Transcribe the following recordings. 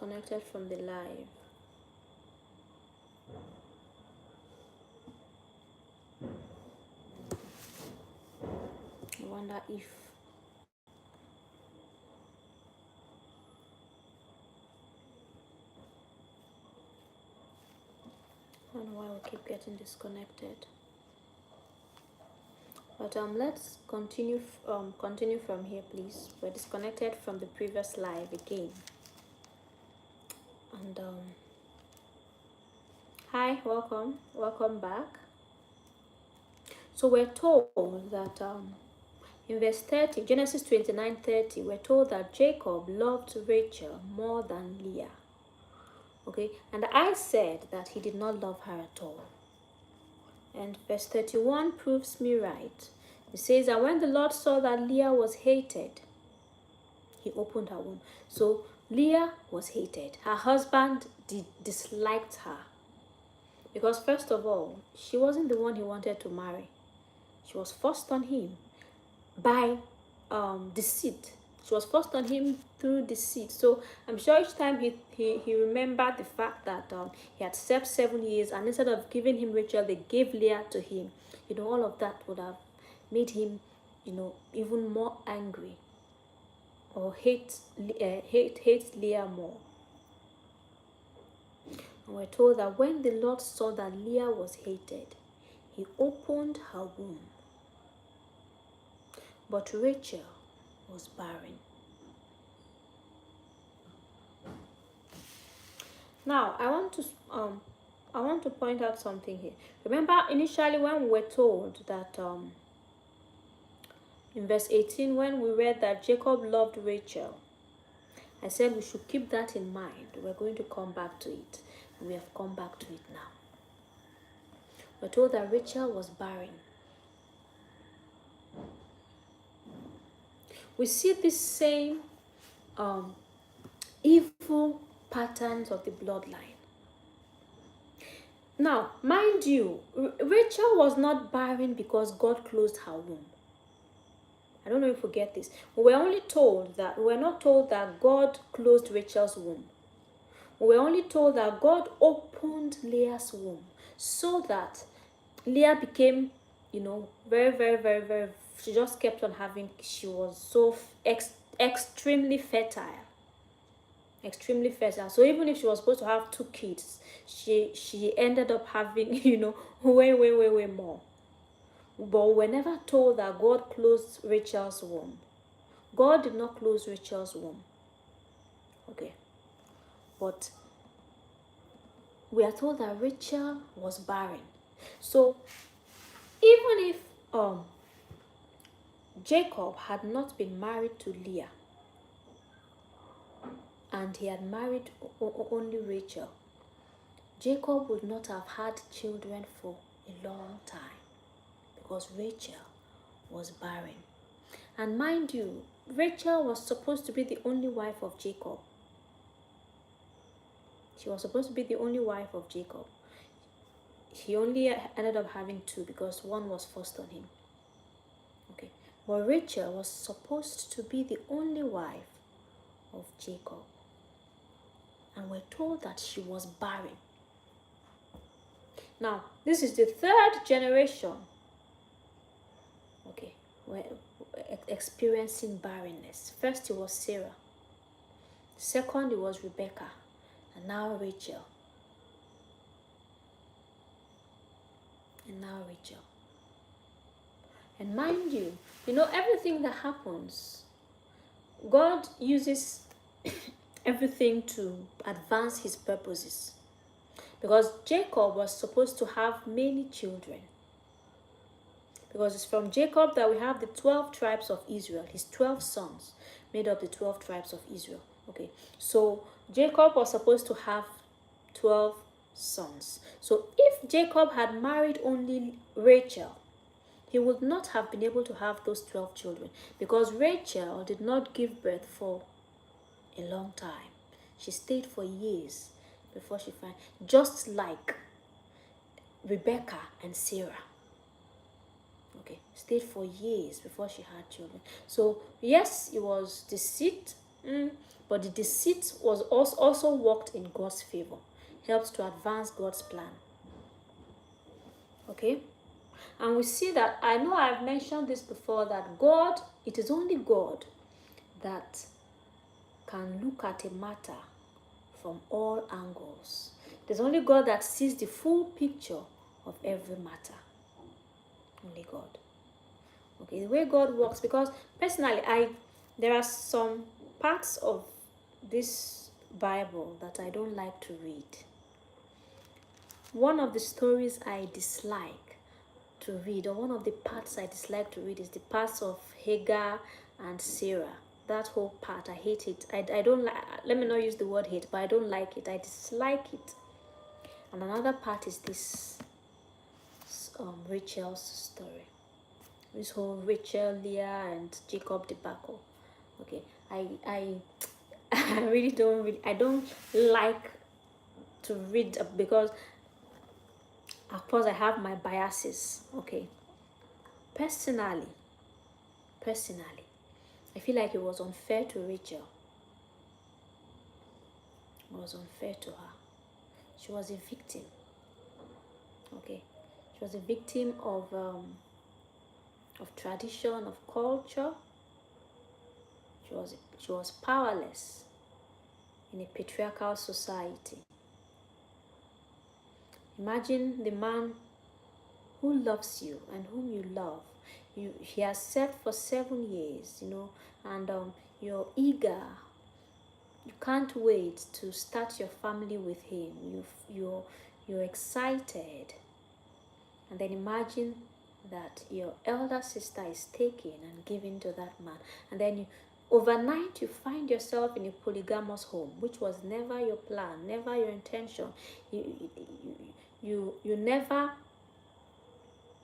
disconnected from the live. I wonder if I don't know why we keep getting disconnected. But let's continue from here, please. We're disconnected from the previous live again. And hi, welcome back. So we're told that in verse 30, Genesis 29:30, we're told that Jacob loved Rachel more than Leah. Okay, and I said that he did not love her at all. And verse 31 proves me right. It says that when the Lord saw that Leah was hated, he opened her womb. So Leah was hated. Her husband disliked her. Because first of all, she wasn't the one he wanted to marry. She was forced on him by deceit. She was forced on him through deceit. So I'm sure each time he remembered the fact that he had served 7 years, and instead of giving him Rachel, they gave Leah to him. All of that would have made him, even more angry, or hate Leah more. And we're told that when the Lord saw that Leah was hated, he opened her womb. But Rachel was barren. Now, I want to point out something here. Remember, initially when we were told that in verse 18, when we read that Jacob loved Rachel, I said we should keep that in mind. We're going to come back to it. And we have come back to it now. We're told that Rachel was barren. We see this same evil patterns of the bloodline. Now, mind you, Rachel was not barren because God closed her womb. I don't know if you get this. We're not told that God closed Rachel's womb. We're only told that God opened Leah's womb so that Leah became, very, very, very, very, she just kept on having, she was so extremely fertile. Extremely fertile. So even if she was supposed to have 2 kids, she ended up having, way, way, way, way more. But we're never told that God closed Rachel's womb. God did not close Rachel's womb. Okay. But we are told that Rachel was barren. So even if Jacob had not been married to Leah, and he had married only Rachel, Jacob would not have had children for a long time, because Rachel was barren. And mind you, Rachel was supposed to be the only wife of Jacob. She was supposed to be the only wife of Jacob. He only ended up having 2 because one was forced on him. Okay. But Rachel was supposed to be the only wife of Jacob. And we're told that she was barren. Now, this is the 3rd generation, okay, we're experiencing barrenness. First, it was Sarah. Second, it was Rebecca. And now Rachel. And mind you, everything that happens, God uses everything to advance his purposes. Because Jacob was supposed to have many children. Because it's from Jacob that we have the 12 tribes of Israel. His 12 sons made up the 12 tribes of Israel. Okay, so Jacob was supposed to have 12 sons. So if Jacob had married only Rachel, he would not have been able to have those 12 children, because Rachel did not give birth for a long time. She stayed for years before she found, just like Rebecca and Sarah. Okay, stayed for years before she had children. So yes, it was deceit, But the deceit was also worked in God's favor, helps to advance God's plan. Okay? And we see that, I know I've mentioned this before, that God, it is only God that can look at a matter from all angles. There's only God that sees the full picture of every matter. Only God. Okay, the way God works, because personally, there are some parts of this Bible that I don't like to read. One of the stories I dislike to read, or one of the parts I dislike to read, is the parts of Hagar and Sarah. That whole part, I hate it. I don't like, let me not use the word hate, but I don't like it. I dislike it. And another part is this Rachel's story. This whole Rachel, Leah, and Jacob debacle. Okay, I I really I don't like to read, because of course I have my biases. Okay, personally, I feel like it was unfair to Rachel. It was unfair to her. She was a victim. Okay, she was a victim of tradition, of culture. She was powerless in a patriarchal society. Imagine the man who loves you and whom you love. He has served for 7 years, and you're eager. You can't wait to start your family with him. You're excited. And then imagine that your elder sister is taken and given to that man. And then overnight you find yourself in a polygamous home, which was never your plan, never your intention. You never.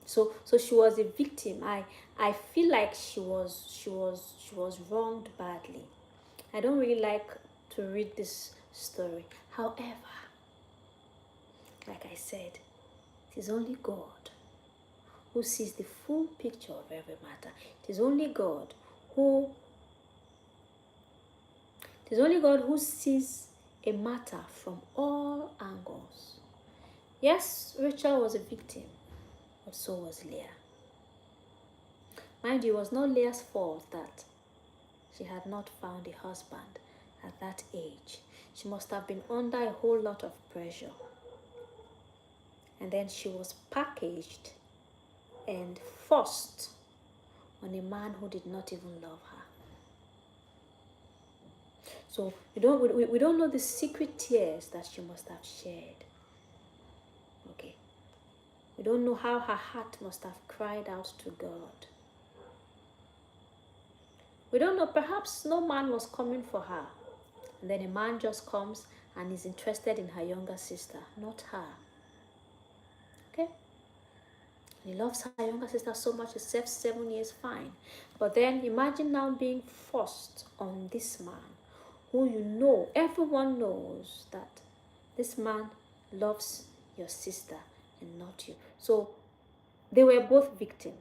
So she was a victim. I feel like she was wronged badly. I don't really like to read this story. However, like I said, it is only God who sees the full picture of every matter. It is only God who sees a matter from all angles. Yes, Rachel was a victim, but so was Leah. Mind you, it was not Leah's fault that she had not found a husband at that age. She must have been under a whole lot of pressure. And then she was packaged and forced on a man who did not even love her. So we don't know the secret tears that she must have shed. Okay. We don't know how her heart must have cried out to God. We don't know, perhaps no man was coming for her. And then a man just comes and is interested in her younger sister, not her. Okay? He loves her younger sister so much, he served 7 years, fine. But then imagine now being forced on this man, who everyone knows that this man loves your sister and not you. So they were both victims.